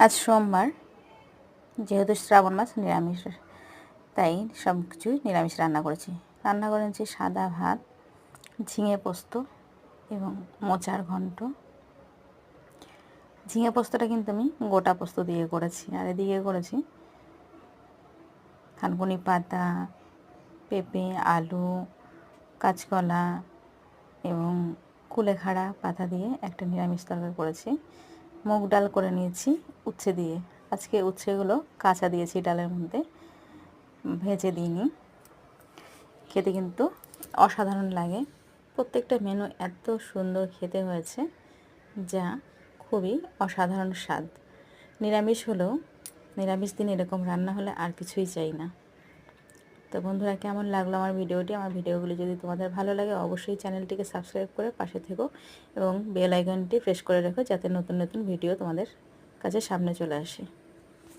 আজ সোমবার, যেহেতু শ্রাবণ মাস, নিরামিষ, তাই সব কিছুই নিরামিষ রান্না করেছি। রান্না করেছি সাদা ভাত, ঝিঙে পোস্ত এবং মোচার ঘন্ট। ঝিঙে পোস্তটা কিন্তু আমি গোটা পোস্ত দিয়ে করেছি, আর এদিকে করেছি থানকুনি পাতা, পেঁপে, আলু, কাঁচকলা এবং কুলেখাড়া পাতা দিয়ে একটা নিরামিষ তরকারি করেছি। মুগ ডাল করে নিয়েছি উচ্ছে দিয়ে। আজকে উচ্ছেগুলো কাঁচা দিয়েছি ডালের মধ্যে, ভেজে দিইনি। খেতে কিন্তু অসাধারণ লাগে। প্রত্যেকটা মেনু এত সুন্দর খেতে হয়েছে, যা খুবই অসাধারণ স্বাদ। নিরামিষ হলেও, নিরামিষ দিন এরকম রান্না হলে আর কিছুই চাই না। তো বন্ধুরা, কেমন লাগলো আমার ভিডিওটি? আমার ভিডিওগুলি যদি তোমাদের ভালো লাগে, অবশ্যই চ্যানেলটিকে সাবস্ক্রাইব করে পাশে থেকো এবং বেল আইকনটি প্রেস করে রেখো, যাতে নতুন নতুন ভিডিও তোমাদের কাছে সামনে চলে আসে।